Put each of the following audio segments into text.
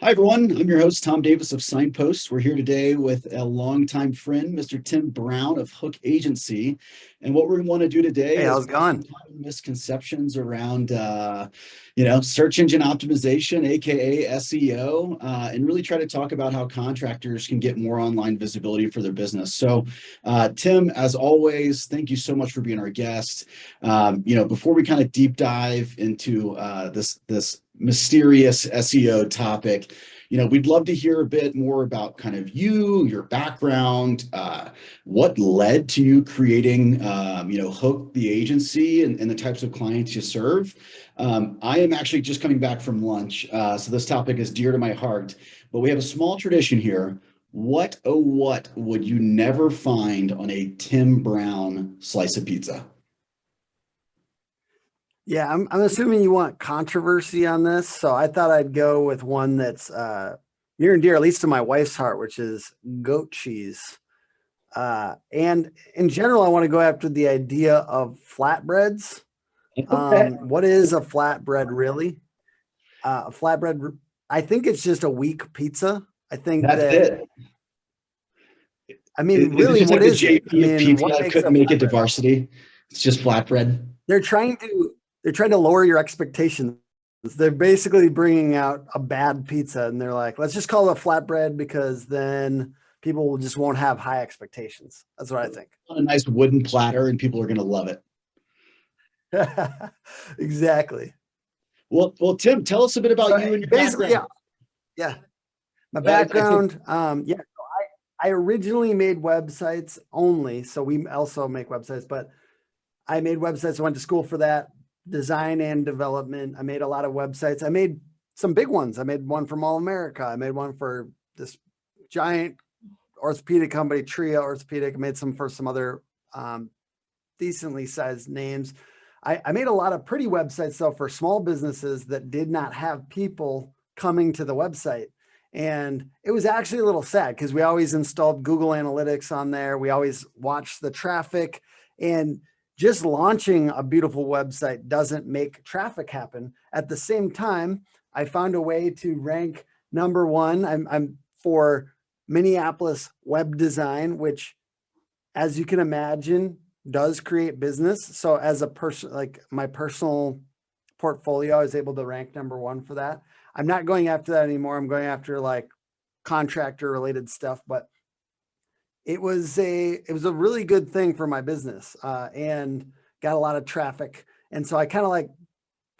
Hi, everyone. I'm your host, Tom Davis of Signpost. We're here today with a longtime friend, Mr. Tim Brown of Hook Agency. And what we want to do today Hey, is how's it break some going? common misconceptions around, search engine optimization, aka SEO, and really try to talk about how contractors can get more online visibility for their business. So, Tim, as always, thank you so much for being our guest. Before we kind of deep dive into this mysterious SEO topic, we'd love to hear a bit more about kind of you, your background, what led to you creating, Hook the agency and the types of clients you serve. I am actually just coming back from lunch, so this topic is dear to my heart, but we have a small tradition here. What, oh, what would you never find on a Tim Brown slice of pizza? Yeah, I'm assuming you want controversy on this, so I thought I'd go with one that's near and dear, at least to my wife's heart, which is goat cheese. And in general, I want to go after the idea of flatbreads. Okay. What is a flatbread really? A flatbread, I think it's just a weak pizza. I think That's that, it. I mean, Is it really, just like what the is it? I JP of mean, pizza what that makes a couldn't make it to flatbread? varsity? It's just flatbread. They're trying to they're trying to lower your expectations. They're basically bringing out a bad pizza and they're like, let's just call it a flatbread because then people will just won't have high expectations. That's what I think. On a nice wooden platter, and people are going to love it. Exactly. Well, Tim, tell us a bit about So you and your basically, background. yeah, yeah. My I think background, yeah. So I originally made websites only. So we also make websites, but I made websites. I went to school for that, design and development. I made a lot of websites. I made some big ones. I made one for Mall America. I made one for this giant orthopedic company, Tria Orthopedic. I made some for some other decently sized names. I made a lot of pretty websites though for small businesses that did not have people coming to the website. And it was actually a little sad because we always installed Google Analytics on there. We always watched the traffic, and just launching a beautiful website doesn't make traffic happen. At the same time, I found a way to rank number one. I'm for Minneapolis web design, which, as you can imagine, does create business. So as a person, like my personal portfolio, I was able to rank number one for that. I'm not going after that anymore. I'm going after like contractor related stuff, but it was a really good thing for my business, and got a lot of traffic. And so I kind of like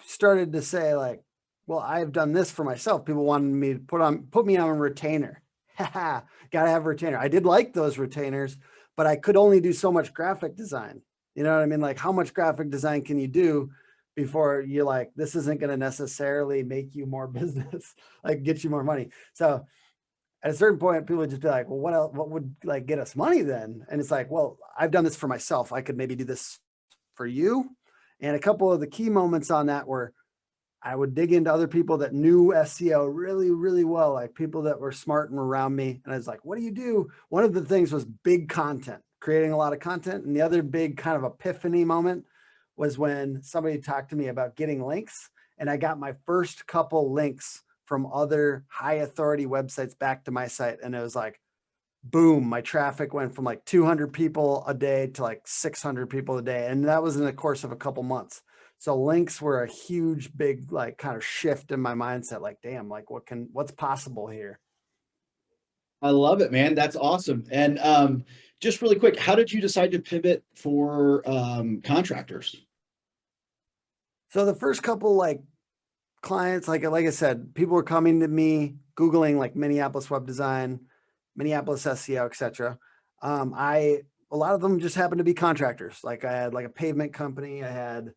started to say like, well, I've done this for myself. People wanted me to put me on a retainer. Got to have a retainer. I did like those retainers, but I could only do so much graphic design. You know what I mean? Like, how much graphic design can you do before you're like, this isn't going to necessarily make you more business, like get you more money. So at a certain point, people would just be like, well, what else, what would like get us money then? And it's like, well, I've done this for myself. I could maybe do this for you. And a couple of the key moments on that were I would dig into other people that knew SEO really, really well, like people that were smart and around me. And I was like, what do you do? One of the things was big content, creating a lot of content. And the other big kind of epiphany moment was when somebody talked to me about getting links. And I got my first couple links from other high authority websites back to my site. And it was like, boom, my traffic went from like 200 people a day to like 600 people a day. And that was in the course of a couple months. So links were a huge, big, like kind of shift in my mindset. Like, damn, like what's possible here? I love it, man. That's awesome. And just really quick, how did you decide to pivot for contractors? So the first couple like clients, like I said, people were coming to me, Googling like Minneapolis web design, Minneapolis SEO, etc. I a lot of them just happened to be contractors. Like I had like a pavement company, I had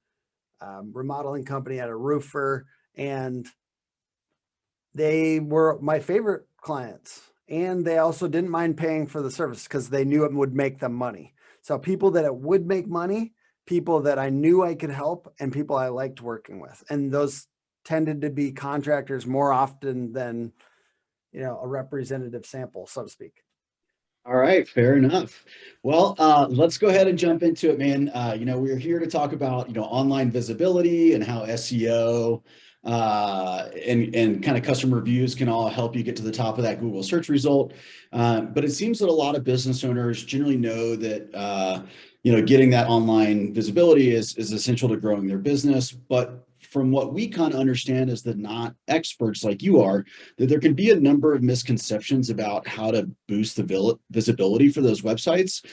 remodeling company, I had a roofer, and they were my favorite clients. And they also didn't mind paying for the service because they knew it would make them money. So people that it would make money, people that I knew I could help, and people I liked working with. And those tended to be contractors more often than, a representative sample, so to speak. All right, fair enough. Well, let's go ahead and jump into it, man. We're here to talk about, online visibility and how SEO and kind of customer reviews can all help you get to the top of that Google search result. But it seems that a lot of business owners generally know that getting that online visibility is essential to growing their business. But from what we kind of understand as the not experts like you are, that there can be a number of misconceptions about how to boost the visibility for those websites.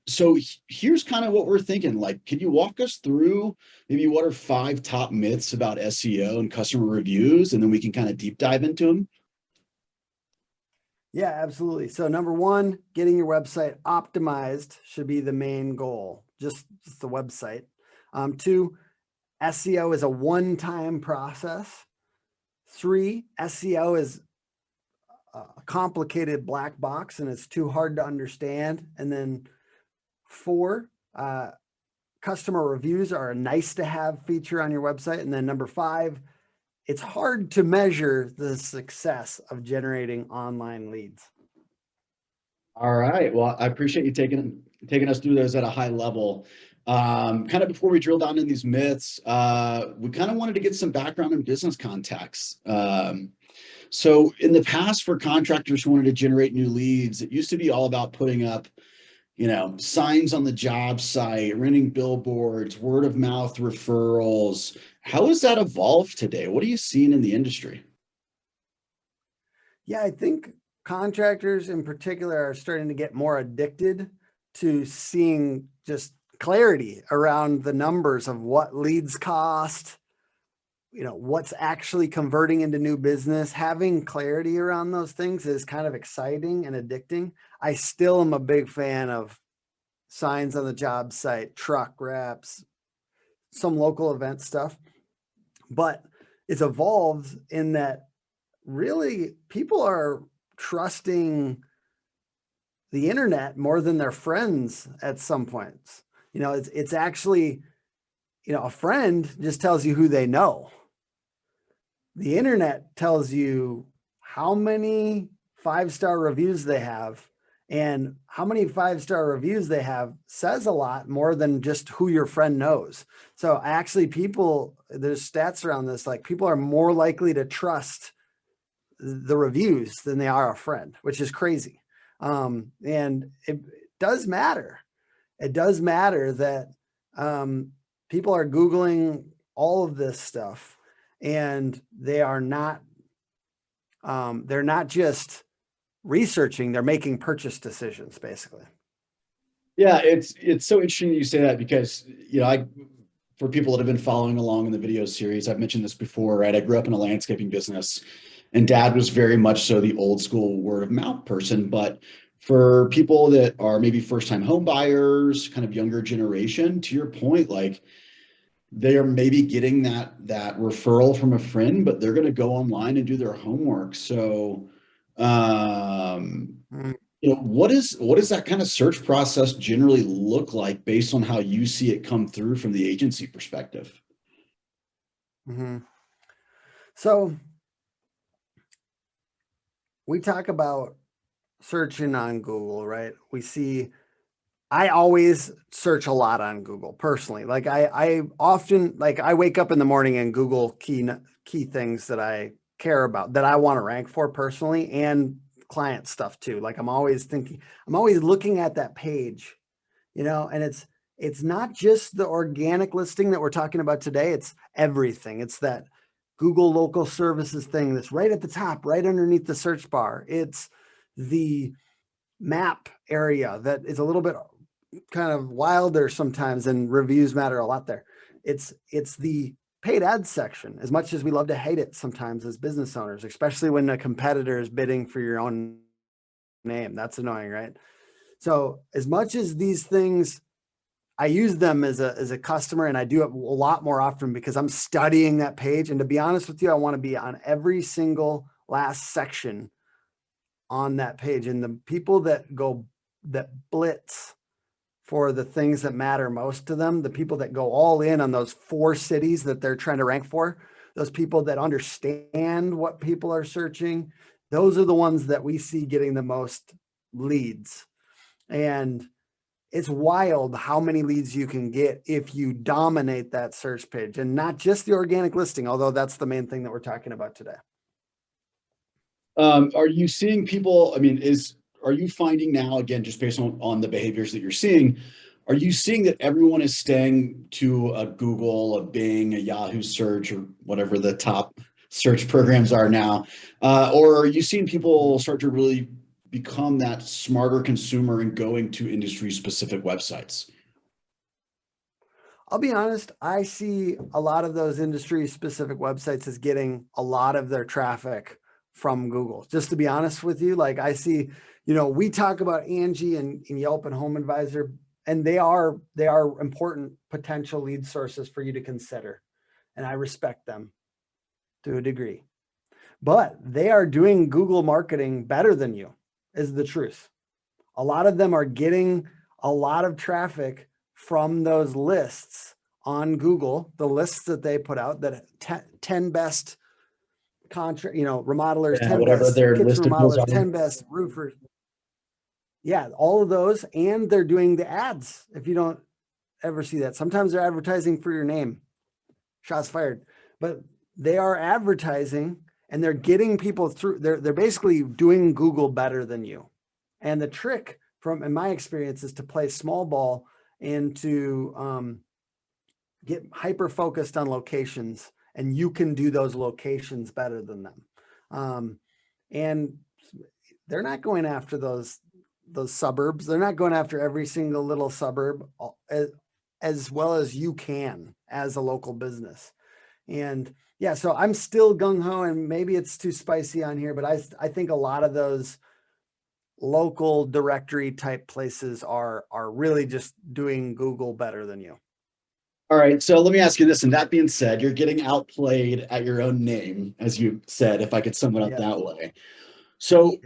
So here's kind of what we're thinking. Like, can you walk us through maybe what are 5 top myths about SEO and customer reviews, and then we can kind of deep dive into them? Yeah, absolutely. So number one, getting your website optimized should be the main goal, just the website. 2, SEO is a one-time process. 3, SEO is a complicated black box and it's too hard to understand. And then 4, customer reviews are a nice to have feature on your website. And then number 5, it's hard to measure the success of generating online leads. All right. Well, I appreciate you taking us through those at a high level. Kind of before we drill down in these myths, we kind of wanted to get some background in business context. So in the past, for contractors who wanted to generate new leads, it used to be all about putting up, signs on the job site, renting billboards, word of mouth referrals. How has that evolved today? What are you seeing in the industry? Yeah, I think contractors in particular are starting to get more addicted to seeing just clarity around the numbers of what leads cost, what's actually converting into new business. Having clarity around those things is kind of exciting and addicting. I still am a big fan of signs on the job site, truck wraps, some local event stuff, but it's evolved in that really people are trusting the internet more than their friends at some points. It's actually, a friend just tells you who they know. The internet tells you how many 5-star reviews they have, and how many 5-star reviews they have says a lot more than just who your friend knows. So actually there's stats around this, like people are more likely to trust the reviews than they are a friend, which is crazy. And it does matter. It does matter that people are Googling all of this stuff, and they're not just researching, they're making purchase decisions, basically. Yeah, it's so interesting you say that because, for people that have been following along in the video series, I've mentioned this before, right? I grew up in a landscaping business, and dad was very much so the old school word of mouth person. But for people that are maybe first time home buyers, kind of younger generation, to your point, like they are maybe getting that referral from a friend, but they're going to go online and do their homework. So, what does that kind of search process generally look like based on how you see it come through from the agency perspective? Mm-hmm. So we talk about searching on Google, right? I always search a lot on Google personally. Like I often, like I wake up in the morning and Google key things that I care about, that I want to rank for personally, and client stuff too. Like I'm always looking at that page, and it's not just the organic listing that we're talking about today. It's everything. It's that Google local services thing that's right at the top, right underneath the search bar. It's the map area that is a little bit kind of wilder sometimes, and reviews matter a lot there. It's the paid ads section, as much as we love to hate it sometimes as business owners, especially when a competitor is bidding for your own name. That's annoying, right? So as much as these things, I use them as a customer, and I do it a lot more often because I'm studying that page. And to be honest with you, I want to be on every single last section on that page. And the people that blitz for the things that matter most to them, the people that go all in on those 4 cities that they're trying to rank for, those people that understand what people are searching, those are the ones that we see getting the most leads. And it's wild how many leads you can get if you dominate that search page, and not just the organic listing, although that's the main thing that we're talking about today. Are you seeing people, I mean, are you finding now, again, just based on the behaviors that you're seeing, are you seeing that everyone is staying to a Google, a Bing, a Yahoo search, or whatever the top search programs are now? Or are you seeing people start to really become that smarter consumer and going to industry specific websites? I'll be honest, I see a lot of those industry specific websites as getting a lot of their traffic from Google. Just to be honest with you, like I see, we talk about Angie and Yelp and Home Advisor, and they are important potential lead sources for you to consider. And I respect them to a degree, but they are doing Google marketing better than you, is the truth. A lot of them are getting a lot of traffic from those lists on Google, the lists that they put out, that 10 best remodelers, 10 Whatever best their kitchen listicles remodelers, are. 10 best roofers. Yeah, all of those. And they're doing the ads. If you don't ever see that, sometimes they're advertising for your name. Shots fired. But they are advertising, and they're getting people through. They're basically doing Google better than you. And the trick, in my experience, is to play small ball and to get hyper focused on locations, and you can do those locations better than them. And they're not going after those suburbs. They're not going after every single little suburb as well as you can as a local business. And yeah, so I'm still gung-ho, and maybe it's too spicy on here, but I think a lot of those local directory type places are really just doing Google better than you. All right, so let me ask you this, and that being said, you're getting outplayed at your own name, as you said, if I could sum it up that way. So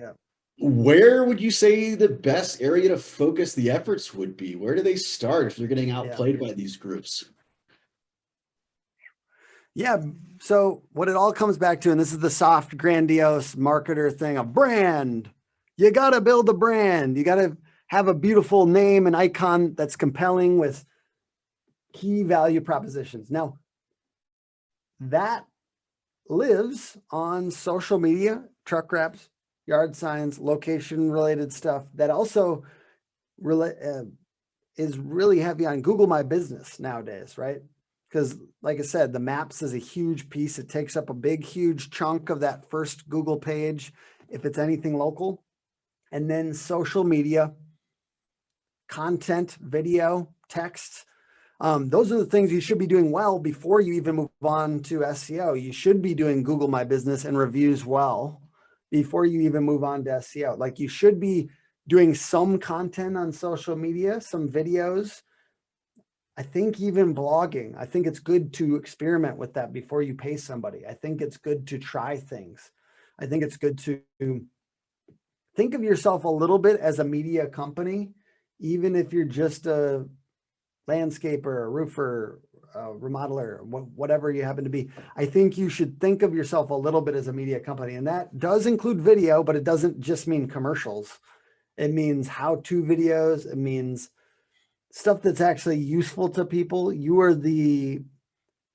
where would you say the best area to focus the efforts would be? Where do they start if they're getting outplayed by these groups? Yeah. So what it all comes back to, and this is the soft, grandiose marketer thing, a brand. You got to build a brand. You got to have a beautiful name and icon that's compelling with key value propositions. Now, that lives on social media, truck wraps, yard signs, location related stuff that also is really heavy on Google My Business nowadays, right? Because like I said, the maps is a huge piece. It takes up a big, huge chunk of that first Google page, if it's anything local. And then social media, content, video, text. Those are the things you should be doing well before you even move on to SEO. You should be doing Google My Business and reviews well before you even move on to SEO. Like you should be doing some content on social media, some videos. I think even blogging. I think it's good to experiment with that before you pay somebody. I think it's good to try things. I think it's good to think of yourself a little bit as a media company, even if you're just a landscaper, a roofer, a remodeler, whatever you happen to be. I think you should think of yourself a little bit as a media company. And that does include video, but it doesn't just mean commercials. It means how-to videos. It means stuff that's actually useful to people. You are the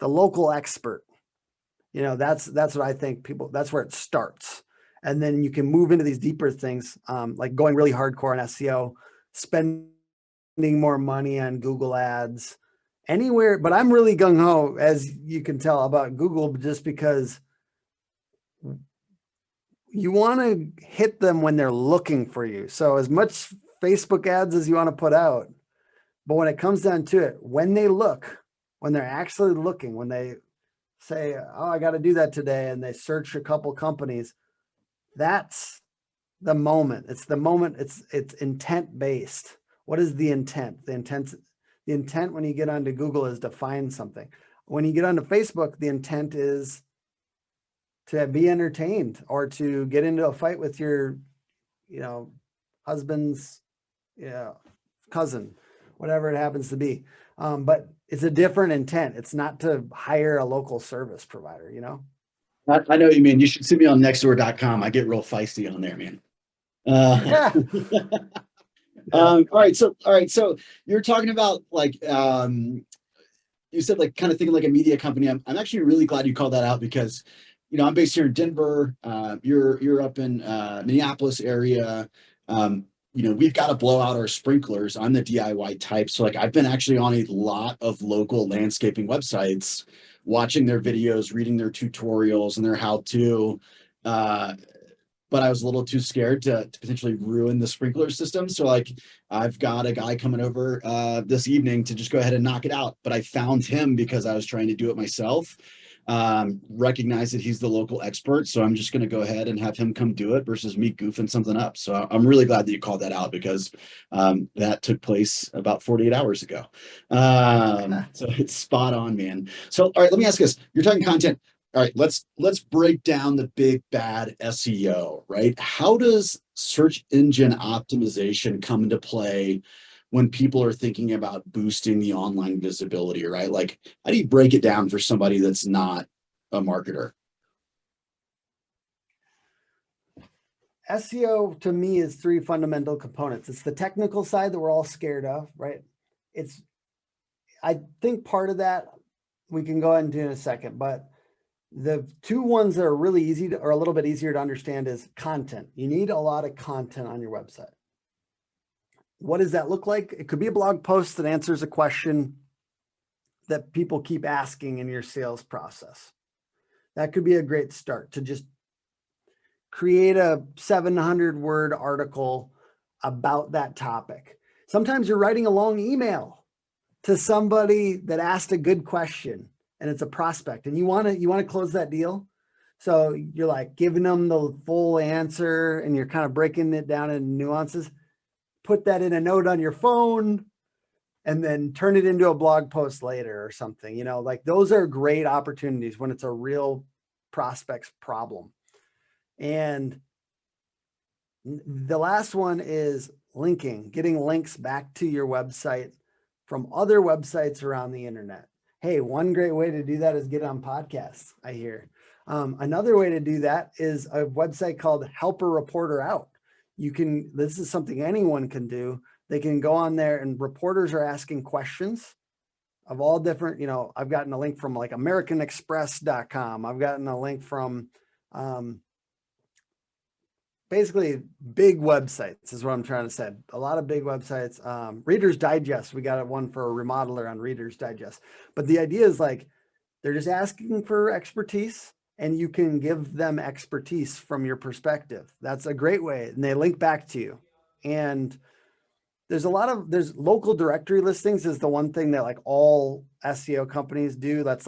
local expert. That's what I think people, that's where it starts. And then you can move into these deeper things, like going really hardcore on SEO, spending more money on Google ads, anywhere. But I'm really gung-ho, as you can tell, about Google, just because you want to hit them when they're looking for you. So as much Facebook ads as you want to put out, but when it comes down to it, when they look, when they're actually looking, when they say, oh, I got to do that today, and they search a couple companies, that's the moment. It's the moment. It's intent based. What is the intent? The intent when you get onto Google is to find something. When you get onto Facebook, the intent is to be entertained or to get into a fight with your, husband's, cousin, whatever it happens to be. But it's a different intent. It's not to hire a local service provider, I know what you mean. You should see me on nextdoor.com. I get real feisty on there, man. Yeah. All right. So you're talking about like, you said like kind of thinking like a media company. I'm actually really glad you called that out because, I'm based here in Denver. You're up in Minneapolis area. We've got to blow out our sprinklers. I'm the DIY type. So like I've been actually on a lot of local landscaping websites, watching their videos, reading their tutorials and their how-to. But I was a little too scared to potentially ruin the sprinkler system. So like I've got a guy coming over this evening to just go ahead and knock it out. But I found him because I was trying to do it myself. Recognize that he's the local expert. So I'm just going to go ahead and have him come do it versus me goofing something up. So I'm really glad that you called that out because that took place about 48 hours ago. So it's spot on, man. So, all right, let me ask this. You're talking content. All right, let's break down the big bad SEO, right? How does search engine optimization come into play when people are thinking about boosting the online visibility, right? Like, how do you break it down for somebody that's not a marketer? SEO to me is three fundamental components. It's the technical side that we're all scared of, right? I think part of that we can go into in a second, but the two ones that are really easy to, or a little bit easier to understand is content. You need a lot of content on your website. What does that look like? It could be a blog post that answers a question that people keep asking in your sales process. That could be a great start to just create a 700-word article about that topic. Sometimes you're writing a long email to somebody that asked a good question and it's a prospect and you want to close that deal. So you're like giving them the full answer and you're kind of breaking it down in nuances. Put that in a note on your phone and then turn it into a blog post later or something, like those are great opportunities when it's a real prospect's problem. And the last one is linking, getting links back to your website from other websites around the internet. Hey, one great way to do that is get on podcasts, I hear. Another way to do that is a website called Help a Reporter Out. This is something anyone can do. They can go on there and reporters are asking questions of all different, I've gotten a link from like AmericanExpress.com. I've gotten a link from basically big websites is what I'm trying to say. A lot of big websites, Reader's Digest. We got one for a remodeler on Reader's Digest. But the idea is like, they're just asking for expertise and you can give them expertise from your perspective. That's a great way. And they link back to you. And there's local directory listings is the one thing that like all SEO companies do. That's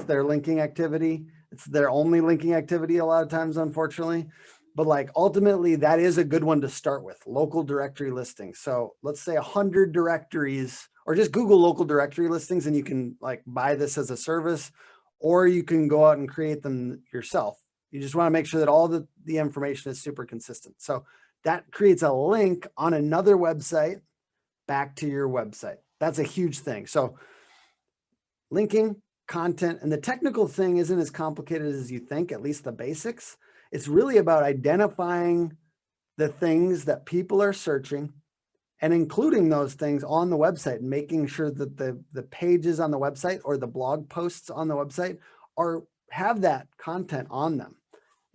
their linking activity. It's their only linking activity a lot of times, unfortunately. But like ultimately that is a good one to start with, local directory listings. So let's say 100 directories, or just Google local directory listings and you can like buy this as a service, or you can go out and create them yourself. You just want to make sure that all the information is super consistent. So that creates a link on another website back to your website. That's a huge thing. So linking, content, and the technical thing isn't as complicated as you think, at least the basics. It's really about identifying the things that people are searching and including those things on the website and making sure that the pages on the website or the blog posts on the website have that content on them.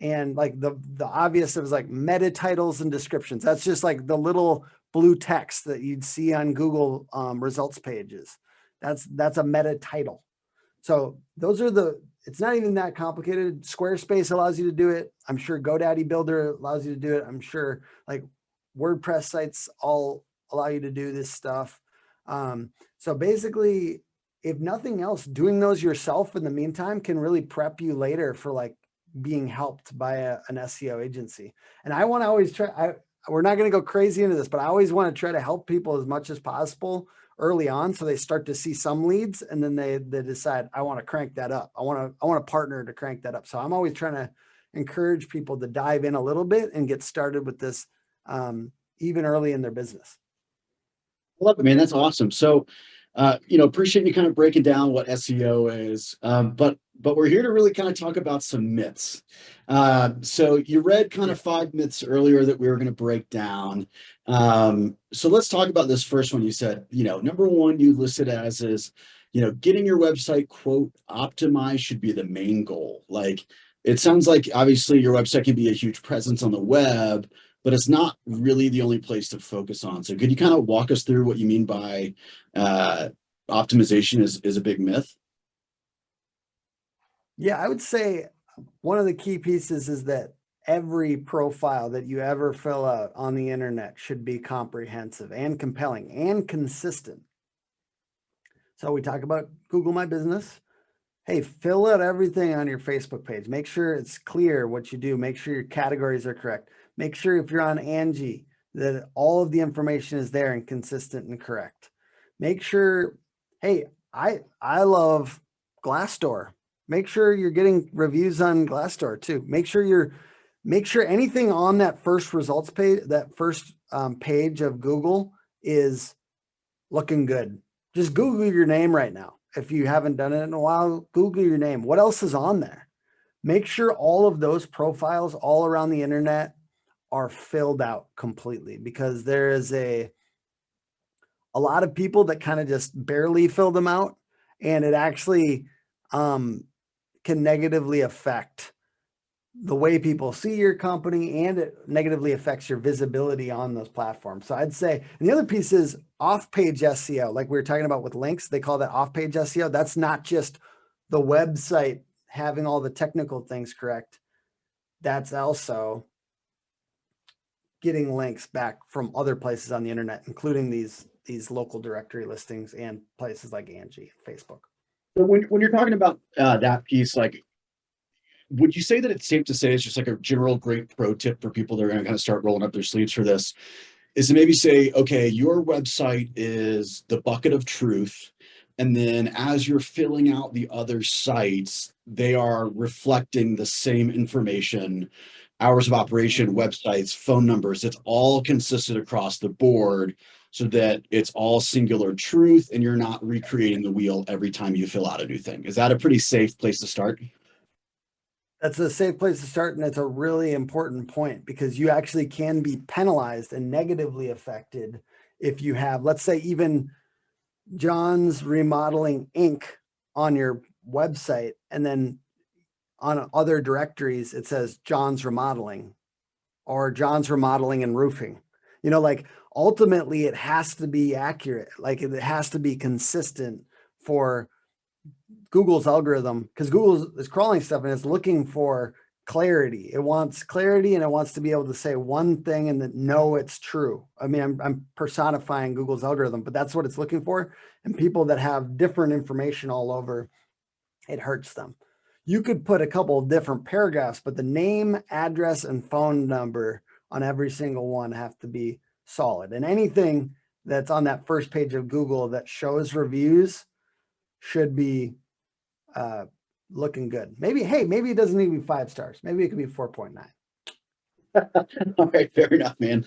And like the obvious is like meta titles and descriptions. That's just like the little blue text that you'd see on Google results pages. That's a meta title. So those are it's not even that complicated. Squarespace allows you to do it. I'm sure GoDaddy Builder allows you to do it. I'm sure like WordPress sites all allow you to do this stuff. So basically, if nothing else, doing those yourself in the meantime can really prep you later for like being helped by an SEO agency. And I want to always try, we're not going to go crazy into this, but I always want to try to help people as much as possible early on. So they start to see some leads and then they decide, I want to crank that up. I want to partner to crank that up. So I'm always trying to encourage people to dive in a little bit and get started with this even early in their business. Love it, man. That's awesome. So Appreciate you kind of breaking down what SEO is, but we're here to really kind of talk about some myths. So you read kind Yeah. of 5 myths earlier that we were going to break down. So let's talk about this first one. You said, number one, you listed as is, getting your website quote optimized should be the main goal. Like it sounds like obviously your website can be a huge presence on the web, but it's not really the only place to focus on. So could you kind of walk us through what you mean by uh, optimization is a big myth? Yeah, I would say one of the key pieces is that every profile that you ever fill out on the internet should be comprehensive and compelling and consistent. So we talk about Google My Business. Hey, fill out everything on your Facebook page. Make sure it's clear what you do. Make sure your categories are correct. Make sure if you're on Angie that all of the information is there and consistent and correct. Make sure, hey, I love Glassdoor. Make sure you're getting reviews on Glassdoor too. Make sure anything on that first results page, that first page of Google is looking good. Just Google your name right now. If you haven't done it in a while, Google your name. What else is on there? Make sure all of those profiles all around the internet are filled out completely, because there is a lot of people that kind of just barely fill them out, and it actually can negatively affect the way people see your company, and it negatively affects your visibility on those platforms. So I'd say, and the other piece is off-page SEO. Like we were talking about with links, they call that off-page SEO. That's not just the website having all the technical things correct. That's also getting links back from other places on the internet, including these local directory listings and places like Angie and Facebook. So when you're talking about that piece, like, would you say that it's safe to say it's just like a general great pro tip for people that are going to kind of start rolling up their sleeves for this? Is to maybe say, okay, your website is the bucket of truth. And then as you're filling out the other sites, they are reflecting the same information, hours of operation, websites, phone numbers. It's all consistent across the board so that it's all singular truth and you're not recreating the wheel every time you fill out a new thing. Is that a pretty safe place to start? That's a safe place to start, and it's a really important point, because you actually can be penalized and negatively affected if you have, let's say, even John's Remodeling Inc. on your website, and then on other directories it says John's Remodeling or John's Remodeling and Roofing. Like ultimately it has to be accurate. Like it has to be consistent for Google's algorithm, because Google is crawling stuff and it's looking for clarity. It wants clarity, and it wants to be able to say one thing and then know it's true. I mean, I'm personifying Google's algorithm, but that's what it's looking for. And people that have different information all over, it hurts them. You could put a couple of different paragraphs, but the name, address, and phone number on every single one have to be solid. And anything that's on that first page of Google that shows reviews should be looking good. Maybe it doesn't need to be 5 stars. Maybe it could be 4.9. All right, fair enough, man.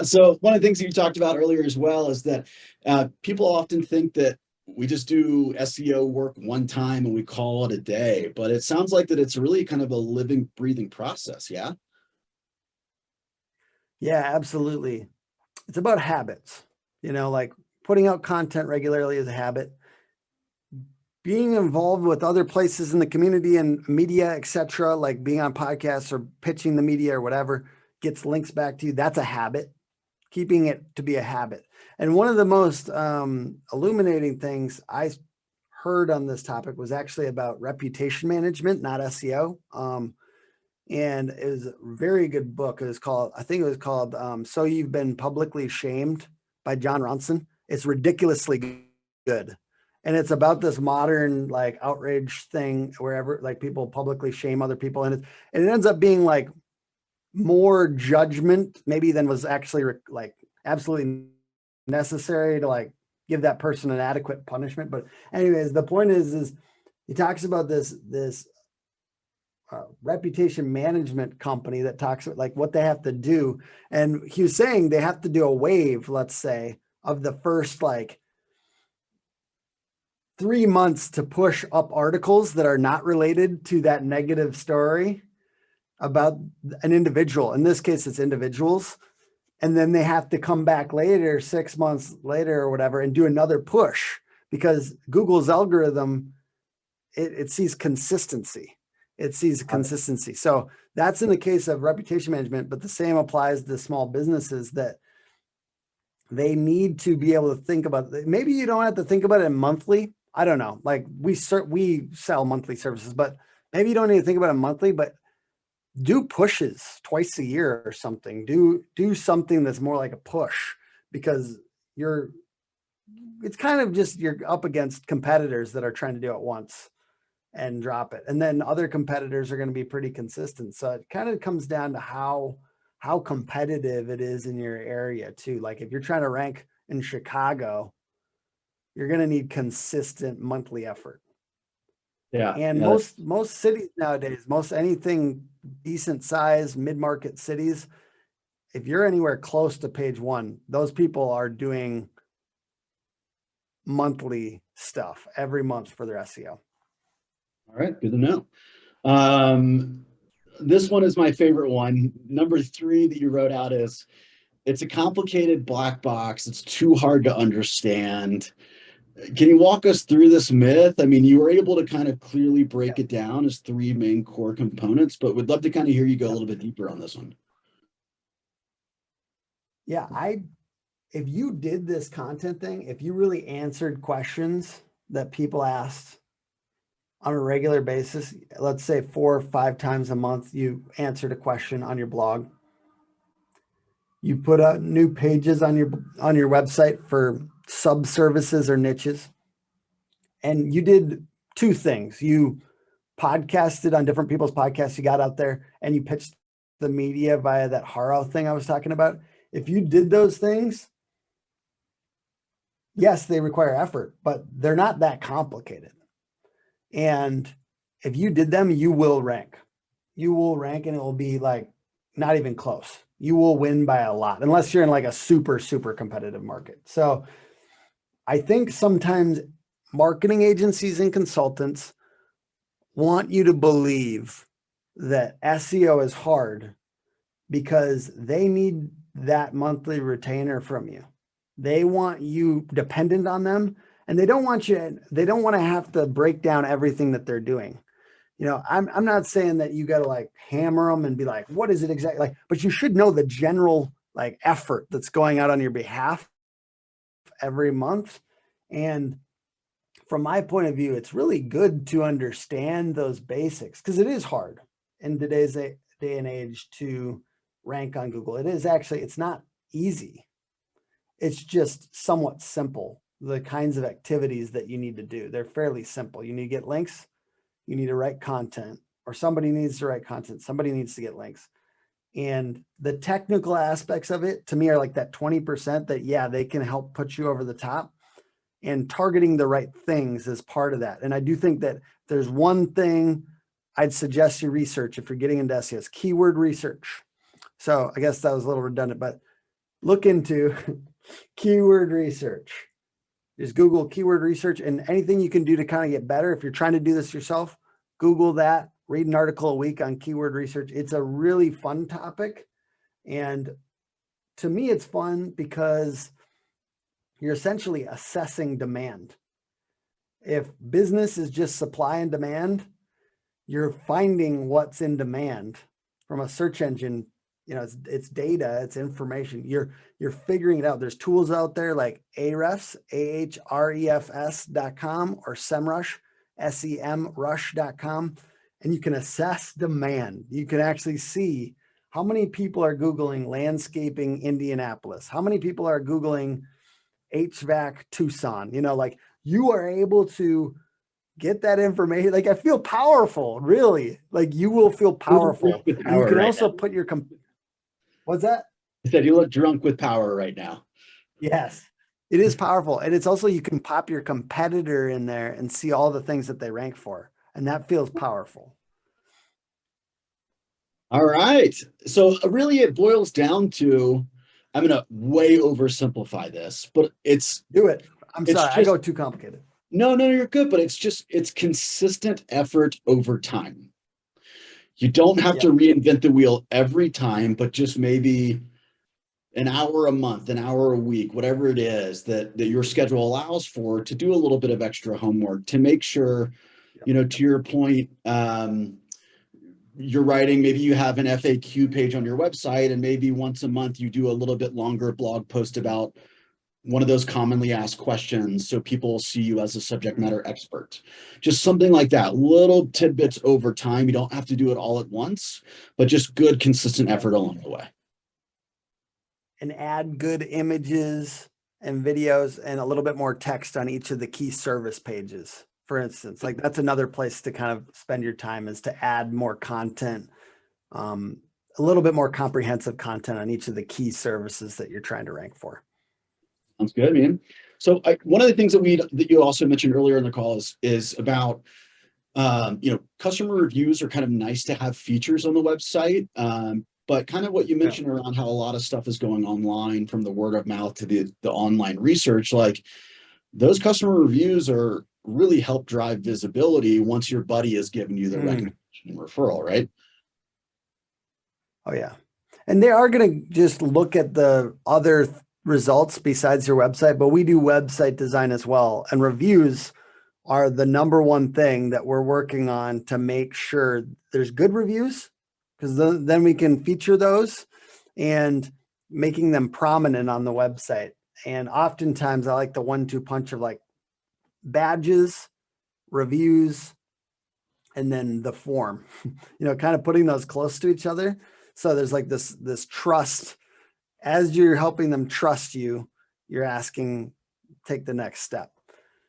So one of the things that you talked about earlier as well is that people often think that we just do SEO work one time and we call it a day, but it sounds like that it's really kind of a living, breathing process. Yeah. Yeah, absolutely. It's about habits. Like putting out content regularly is a habit. Being involved with other places in the community and media, etc., like being on podcasts or pitching the media or whatever, gets links back to you. That's a habit. Keeping it to be a habit. And one of the most illuminating things I heard on this topic was actually about reputation management, not SEO. And it was a very good book. I think it was called So You've Been Publicly Shamed by John Ronson. It's ridiculously good. And it's about this modern like outrage thing wherever like people publicly shame other people. And it ends up being like more judgment maybe than was actually like absolutely necessary to like give that person an adequate punishment. But anyways, the point is he talks about this reputation management company that talks about like what they have to do. And he was saying they have to do a wave, let's say, of the first like 3 months to push up articles that are not related to that negative story about an individual. In this case, it's individuals. And then they have to come back later, 6 months later or whatever, and do another push because Google's algorithm, it sees consistency. It sees consistency. So that's in the case of reputation management, but the same applies to small businesses that they need to be able to think about. Maybe you don't have to think about it monthly. I don't know. Like we sell monthly services, but maybe you don't need to think about it monthly, but do pushes twice a year or something. Do something that's more like a push because it's kind of just, you're up against competitors that are trying to do it once and drop it. And then other competitors are going to be pretty consistent. So it kind of comes down to how competitive it is in your area too. Like if you're trying to rank in Chicago, you're going to need consistent monthly effort. Yeah. And most cities nowadays, anything decent size, mid-market cities, if you're anywhere close to page 1, those people are doing monthly stuff every month for their SEO. All right, good to know. This one is my favorite one. Number 3 that you wrote out is, it's a complicated black box. It's too hard to understand. Can you walk us through this myth? I mean, you were able to kind of clearly break it down as 3 main core components, but would love to kind of hear you go a little bit deeper on this one. Yeah, if you did this content thing, if you really answered questions that people asked on a regular basis, let's say 4 or 5 times a month, you answered a question on your blog. You put out new pages on your website for sub-services or niches. And you did 2 things. You podcasted on different people's podcasts. You got out there and you pitched the media via that Haro thing I was talking about. If you did those things, yes, they require effort, but they're not that complicated. And if you did them, you will rank. You will rank and it will be like not even close. You will win by a lot, unless you're in like a super, super competitive market. So I think sometimes marketing agencies and consultants want you to believe that SEO is hard because they need that monthly retainer from you. They want you dependent on them, and they don't want to have to break down everything that they're doing. You know, I'm not saying that you got to like hammer them and be like, what is it exactly like, but you should know the general like effort that's going out on your behalf every month. And from my point of view, it's really good to understand those basics because it is hard in today's day and age to rank on Google. It's not easy. It's just somewhat simple. The kinds of activities that you need to do, they're fairly simple. You need to get links. You need to write content, or somebody needs to write content. Somebody needs to get links. And the technical aspects of it to me are like that 20% that, yeah, they can help put you over the top, and targeting the right things is part of that. And I do think that there's one thing I'd suggest you research if you're getting into SEO, is keyword research. So I guess that was a little redundant, but look into keyword research. Just Google keyword research, and anything you can do to kind of get better. If you're trying to do this yourself, Google that, read an article a week on keyword research. It's a really fun topic. And to me, it's fun because you're essentially assessing demand. If business is just supply and demand, you're finding what's in demand from a search engine. You know, it's data, it's information. You're figuring it out. There's tools out there like Ahrefs, ahrefs.com, or SEMrush, semrush.com, and you can assess demand. You can actually see how many people are Googling landscaping Indianapolis, how many people are Googling HVAC Tucson. You know, like you are able to get that information. Like I feel powerful, really. Like you will feel powerful. You can also put your what's that? I said you look drunk with power right now. Yes, it is powerful. And it's also, you can pop your competitor in there and see all the things that they rank for. And that feels powerful. All right. So really it boils down to, I'm going to way oversimplify this, but do it. I'm sorry, I go too complicated. No, you're good, but it's consistent effort over time. You don't have Yeah. to reinvent the wheel every time, but just maybe an hour a month, an hour a week, whatever it is that your schedule allows for, to do a little bit of extra homework to make sure, to your point, you're writing, maybe you have an FAQ page on your website, and maybe once a month you do a little bit longer blog post about one of those commonly asked questions, so people see you as a subject matter expert. Just something like that, little tidbits over time. You don't have to do it all at once, but just good, consistent effort along the way. And add good images and videos and a little bit more text on each of the key service pages. For instance, like that's another place to kind of spend your time, is to add more content, a little bit more comprehensive content on each of the key services that you're trying to rank for. Sounds good, man. So one of the things that you also mentioned earlier in the call is about, customer reviews are kind of nice to have features on the website. But kind of what you mentioned around how a lot of stuff is going online, from the word of mouth to the online research, like those customer reviews are really help drive visibility once your buddy has given you the recommendation and referral, right? Oh yeah. And they are going to just look at the other results besides your website, but we do website design as well. And reviews are the number one thing that we're working on to make sure there's good reviews, because then we can feature those and making them prominent on the website. And oftentimes I like the 1-2 punch of like badges, reviews, and then the form, kind of putting those close to each other. So there's like this trust. As you're helping them trust you, you're asking, take the next step.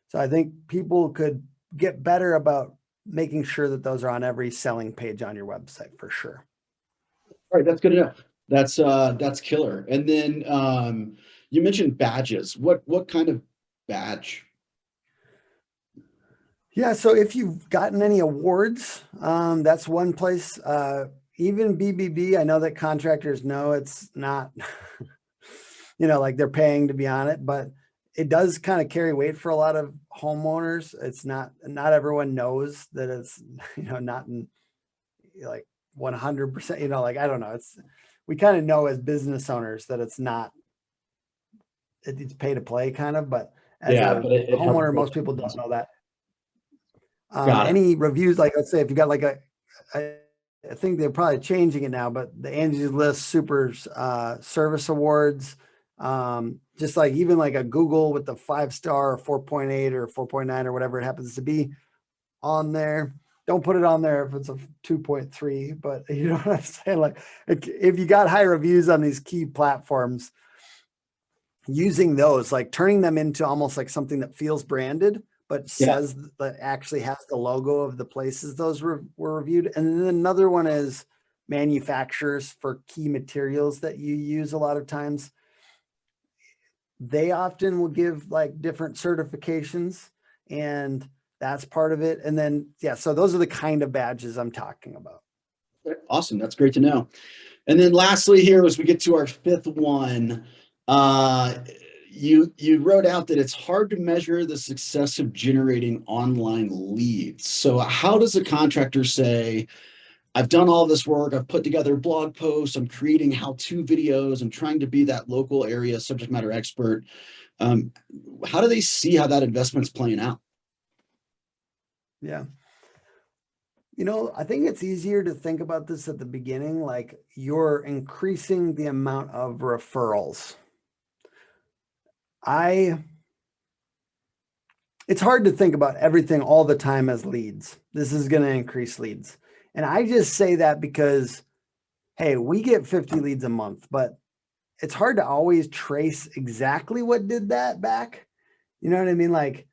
So I think people could get better about making sure that those are on every selling page on your website for sure. All right, that's good enough. That's killer. And then you mentioned badges. What kind of badge? Yeah, so if you've gotten any awards, that's one place. Even BBB, I know that contractors know it's not, like they're paying to be on it, but it does kind of carry weight for a lot of homeowners. It's not everyone knows that it's, not in like 100%, like, I don't know. We kind of know as business owners that it's pay to play kind of, but as a But it helps. homeowner, most people don't know that. Got it. Any reviews, like let's say if you got like I think they're probably changing it now, but the Angie's List Super Service Awards, just like even like a Google with the 5-star or 4.8 or 4.9 or whatever it happens to be on there. Don't put it on there if it's a 2.3, but you know what I'm saying? Like if you got high reviews on these key platforms, using those, like turning them into almost like something that feels branded, but says that actually has the logo of the places those were reviewed. And then another one is manufacturers for key materials that you use a lot of times. They often will give like different certifications, and that's part of it. And then, so those are the kind of badges I'm talking about. Awesome. That's great to know. And then lastly here, as we get to our fifth one, you wrote out that it's hard to measure the success of generating online leads. So how does a contractor say, I've done all this work, I've put together blog posts, I'm creating how-to videos, I'm trying to be that local area subject matter expert. How do they see how that investment's playing out? Yeah. I think it's easier to think about this at the beginning, like you're increasing the amount of referrals. It's hard to think about everything all the time as leads. This is going to increase leads. And I just say that because, hey, we get 50 leads a month, but it's hard to always trace exactly what did that back. You know what I mean? Like,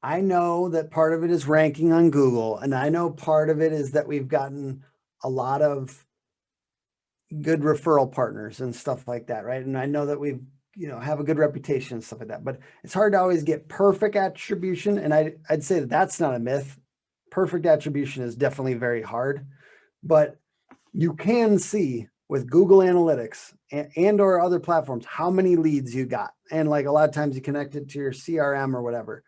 I know that part of it is ranking on Google, and I know part of it is that we've gotten a lot of good referral partners and stuff like that, right? And I know that we've, have a good reputation and stuff like that, but it's hard to always get perfect attribution. And I'd say that that's not a myth. Perfect attribution is definitely very hard, but you can see with Google Analytics and or other platforms, how many leads you got. And like a lot of times you connect it to your CRM or whatever,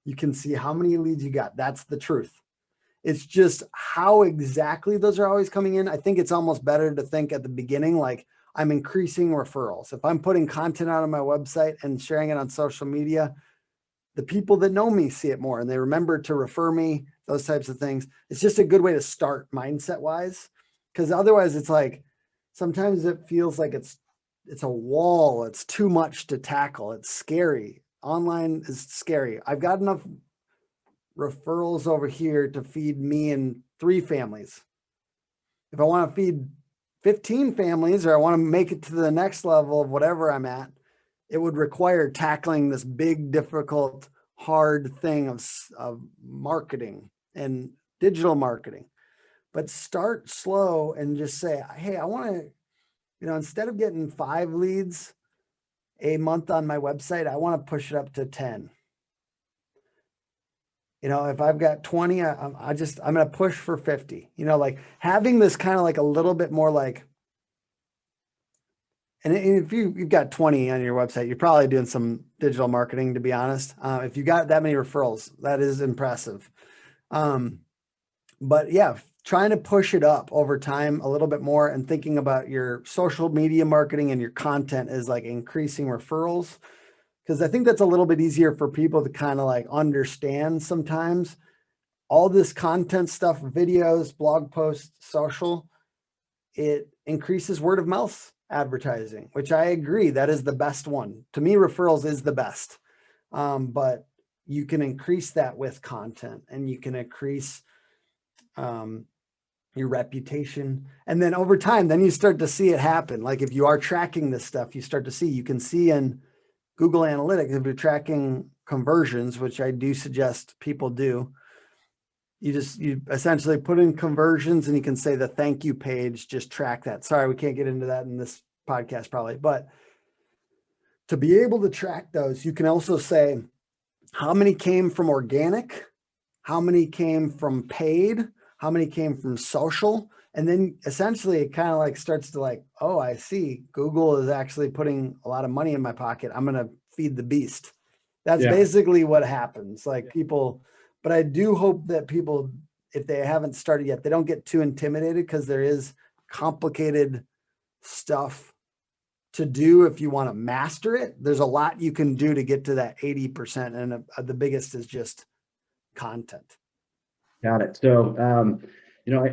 you can see how many leads you got. That's the truth. It's just how exactly those are always coming in. I think it's almost better to think at the beginning, like I'm increasing referrals. If I'm putting content out on my website and sharing it on social media, the people that know me see it more and they remember to refer me, those types of things. It's just a good way to start mindset wise. Because otherwise it's like, sometimes it feels like it's a wall. It's too much to tackle. It's scary. Online is scary. I've got enough referrals over here to feed me and 3 families. If I want to feed 15 families, or I want to make it to the next level of whatever I'm at, it would require tackling this big, difficult, hard thing of marketing and digital marketing. But start slow and just say, hey, I want to, instead of getting 5 leads a month on my website, I want to push it up to 10. If I've got 20, I'm going to push for 50, like having this kind of like a little bit more like, and if you've got 20 on your website, you're probably doing some digital marketing, to be honest. If you got that many referrals, that is impressive. But yeah, trying to push it up over time a little bit more and thinking about your social media marketing and your content is like increasing referrals. Because I think that's a little bit easier for people to kind of like understand sometimes. All this content stuff, videos, blog posts, social, it increases word of mouth advertising, which I agree, that is the best one. To me, referrals is the best. But you can increase that with content and you can increase your reputation. And then over time, then you start to see it happen. Like if you are tracking this stuff, you start to see, you can see in Google Analytics, if you're tracking conversions, which I do suggest people do, you essentially put in conversions and you can say the thank you page, just track that. Sorry, we can't get into that in this podcast probably, but to be able to track those, you can also say how many came from organic, how many came from paid, how many came from social. And then essentially it kind of like starts to like, oh, I see Google is actually putting a lot of money in my pocket. I'm going to feed the beast. That's basically what happens. Like people, but I do hope that people, if they haven't started yet, they don't get too intimidated because there is complicated stuff to do. If you want to master it, there's a lot you can do to get to that 80%. And the biggest is just content. Got it. So,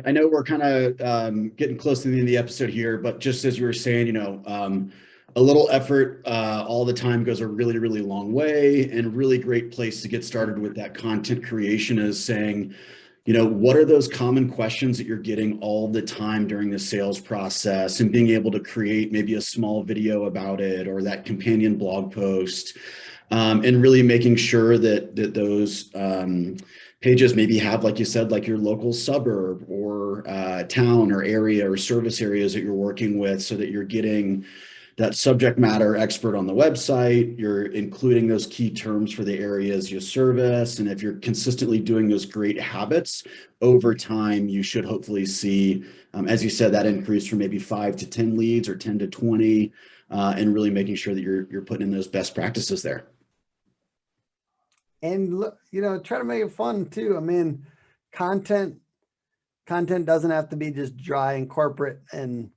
I know we're kind of getting close to the end of the episode here, but just as you were saying, a little effort all the time goes a really, really long way, and a really great place to get started with that content creation is saying, what are those common questions that you're getting all the time during the sales process, and being able to create maybe a small video about it or that companion blog post, and really making sure that those pages maybe have, like you said, like your local suburb or town or area or service areas that you're working with, so that you're getting that subject matter expert on the website, you're including those key terms for the areas you service. And if you're consistently doing those great habits over time, you should hopefully see, as you said, that increase from maybe 5 to 10 leads or 10 to 20, and really making sure that you're putting in those best practices there. And look, try to make it fun too. I mean, content doesn't have to be just dry and corporate and,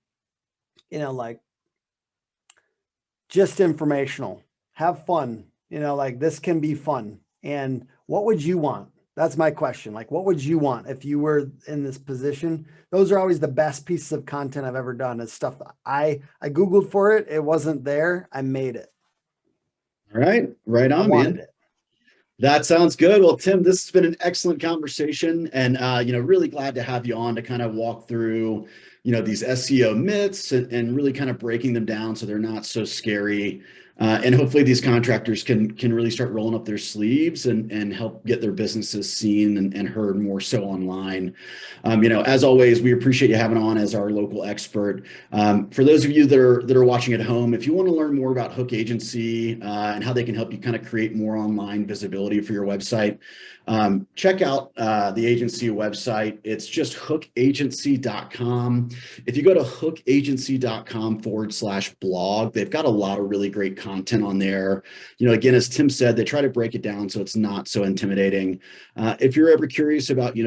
like just informational. Have fun, like this can be fun. And what would you want? That's my question. Like, what would you want if you were in this position? Those are always the best pieces of content I've ever done. It's stuff that I Googled for it. It wasn't there. I made it. All right. Right on, man. That sounds good. Well, Tim, this has been an excellent conversation, and really glad to have you on to kind of walk through, these SEO myths and really kind of breaking them down so they're not so scary. And hopefully these contractors can really start rolling up their sleeves and help get their businesses seen and heard more so online. As always, we appreciate you having on as our local expert. For those of you that are watching at home, if you want to learn more about Hook Agency and how they can help you kind of create more online visibility for your website, Check out the agency website. It's just hookagency.com. If you go to hookagency.com/blog, they've got a lot of really great content on there. Again, as Tim said, they try to break it down so it's not so intimidating. If you're ever curious about,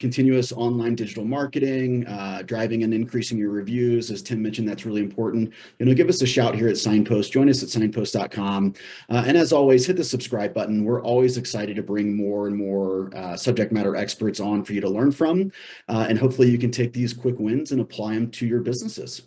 continuous online digital marketing, driving and increasing your reviews, as Tim mentioned, that's really important. Give us a shout here at Signpost. Join us at signpost.com. And as always, hit the subscribe button. We're always excited to bring more and more subject matter experts on for you to learn from. And hopefully you can take these quick wins and apply them to your businesses.